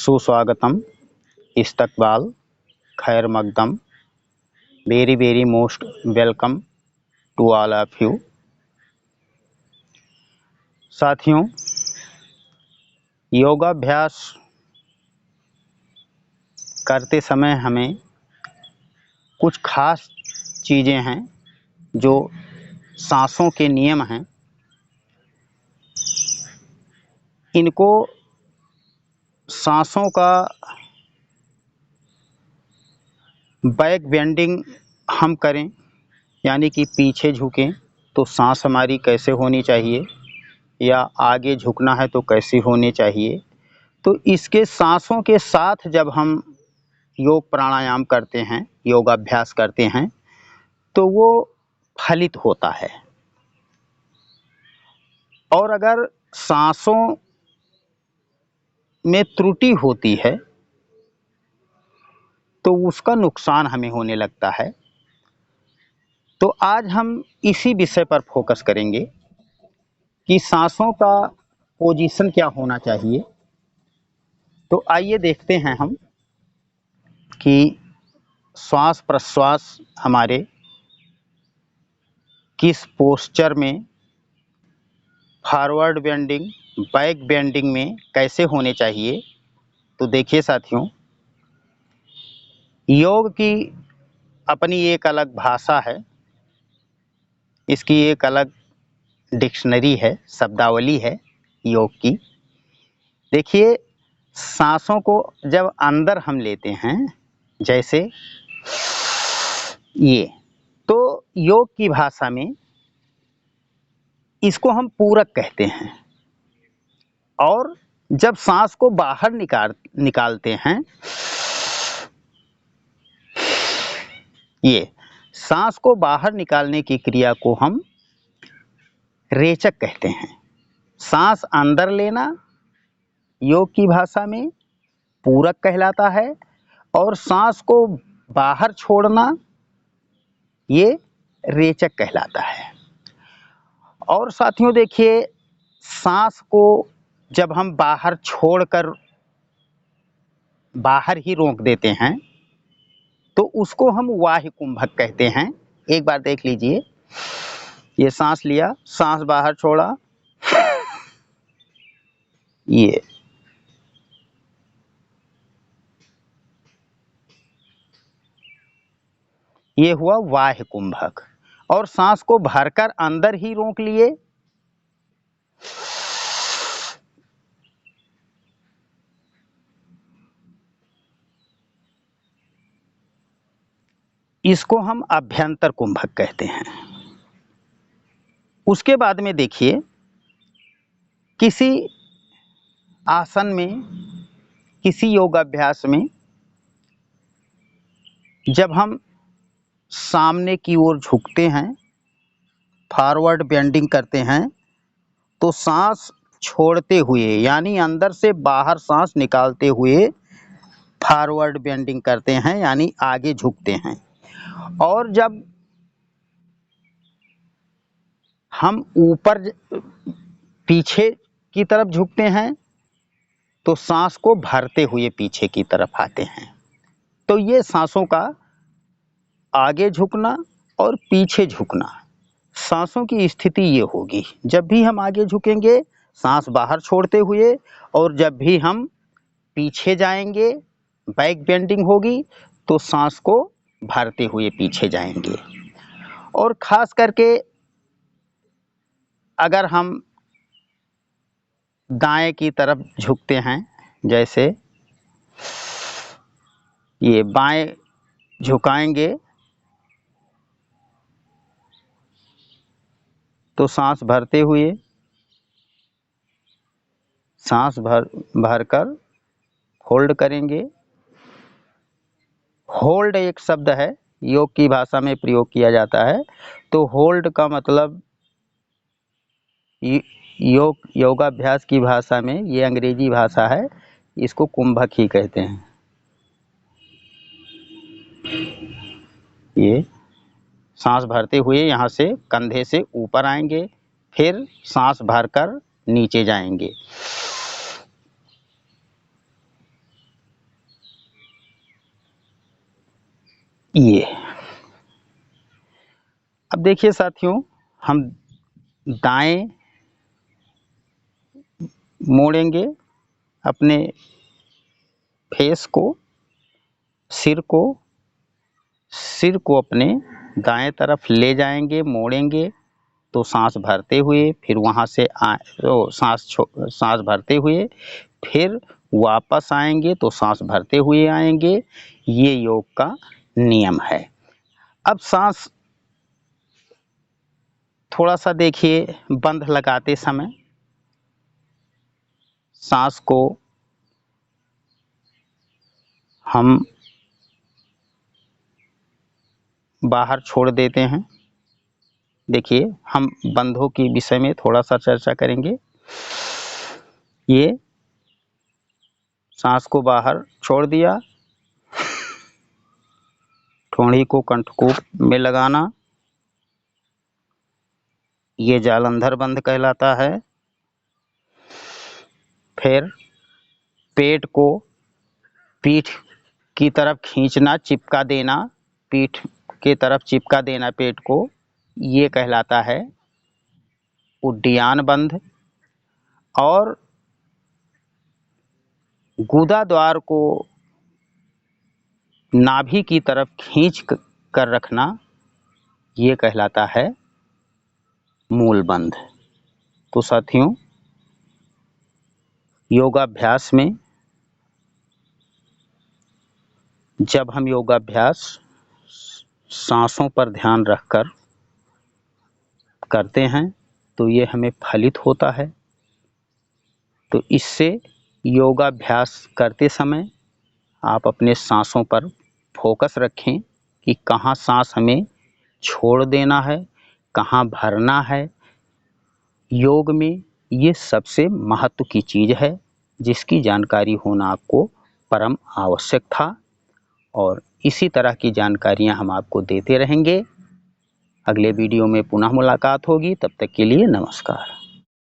सुस्वागतम, इस्तकबाल, खैर मकदम, very very most welcome to all of you. साथियों, योगाभ्यास करते समय हमें कुछ खास चीज़ें हैं जो सांसों के नियम हैं, इनको सांसों का बैक बेंडिंग हम करें, यानी कि पीछे झुकें तो सांस हमारी कैसे होनी चाहिए, या आगे झुकना है तो कैसी होनी चाहिए। तो इसके सांसों के साथ जब हम योग प्राणायाम करते हैं, योगाभ्यास करते हैं, तो वो फलित होता है। और अगर सांसों में त्रुटि होती है तो उसका नुकसान हमें होने लगता है। तो आज हम इसी विषय पर फोकस करेंगे कि सांसों का पोजीशन क्या होना चाहिए। तो आइए देखते हैं हम कि श्वास प्रश्वास हमारे किस पोस्चर में, फॉरवर्ड बेंडिंग, बैक बेंडिंग में कैसे होने चाहिए। तो देखिए साथियों, योग की अपनी एक अलग भाषा है, इसकी एक अलग डिक्शनरी है, शब्दावली है योग की। देखिए, सांसों को जब अंदर हम लेते हैं, जैसे ये, तो योग की भाषा में इसको हम पूरक कहते हैं। और जब सांस को बाहर निकालते हैं, ये सांस को बाहर निकालने की क्रिया को हम रेचक कहते हैं। सांस अंदर लेना योग की भाषा में पूरक कहलाता है, और सांस को बाहर छोड़ना ये रेचक कहलाता है। और साथियों देखिए, सांस को जब हम बाहर छोड़कर बाहर ही रोक देते हैं तो उसको हम वाह्य कुंभक कहते हैं। एक बार देख लीजिए, ये सांस लिया, सांस बाहर छोड़ा, ये हुआ वाह्य कुंभक। और सांस को भरकर अंदर ही रोक लिए, इसको हम अभ्यंतर कुंभक कहते हैं। उसके बाद में देखिए, किसी आसन में, किसी योगाभ्यास में जब हम सामने की ओर झुकते हैं, फॉरवर्ड बेंडिंग करते हैं, तो सांस छोड़ते हुए, यानी अंदर से बाहर सांस निकालते हुए फॉरवर्ड बेंडिंग करते हैं, यानी आगे झुकते हैं। और जब हम ऊपर पीछे की तरफ झुकते हैं तो सांस को भरते हुए पीछे की तरफ आते हैं। तो ये सांसों का आगे झुकना और पीछे झुकना, सांसों की स्थिति ये होगी। जब भी हम आगे झुकेंगे सांस बाहर छोड़ते हुए, और जब भी हम पीछे जाएंगे बैक बेंडिंग होगी तो सांस को भरते हुए पीछे जाएंगे। और खास करके अगर हम दाएं की तरफ झुकते हैं, जैसे ये बाएं झुकाएंगे तो सांस भरते हुए, सांस भरकर होल्ड करेंगे। होल्ड एक शब्द है, योग की भाषा में प्रयोग किया जाता है। तो होल्ड का मतलब योगाभ्यास की भाषा में, ये अंग्रेजी भाषा है, इसको कुंभक ही कहते हैं। ये सांस भरते हुए यहाँ से कंधे से ऊपर आएंगे, फिर सांस भरकर नीचे जाएंगे। ये। अब देखिए साथियों, हम दाएं मोड़ेंगे अपने फेस को, सिर को अपने दाएं तरफ ले जाएंगे, मोड़ेंगे तो सांस भरते हुए, फिर वहाँ से सांस भरते हुए फिर वापस आएंगे तो सांस भरते हुए आएंगे। ये योग का नियम है। अब सांस थोड़ा सा देखिए, बंध लगाते समय सांस को हम बाहर छोड़ देते हैं। देखिए, हम बंधों के विषय में थोड़ा सा चर्चा करेंगे। ये सांस को बाहर छोड़ दिया, ठोड़ी को कंठकूप में लगाना, ये जालंधर बंध कहलाता है। फिर पेट को पीठ की तरफ खींचना, चिपका देना, पीठ के तरफ चिपका देना पेट को, ये कहलाता है उड्डयन बंध। और गुदा द्वार को नाभि की तरफ खींच कर रखना, ये कहलाता है मूल बंध। तो साथियों, योगाभ्यास में जब हम योगाभ्यास सांसों पर ध्यान रखकर करते हैं तो ये हमें फलित होता है। तो इससे योगाभ्यास करते समय आप अपने सांसों पर फोकस रखें कि कहाँ सांस हमें छोड़ देना है, कहाँ भरना है। योग में ये सबसे महत्व की चीज़ है, जिसकी जानकारी होना आपको परम आवश्यक था। और इसी तरह की जानकारियाँ हम आपको देते रहेंगे। अगले वीडियो में पुनः मुलाकात होगी, तब तक के लिए नमस्कार।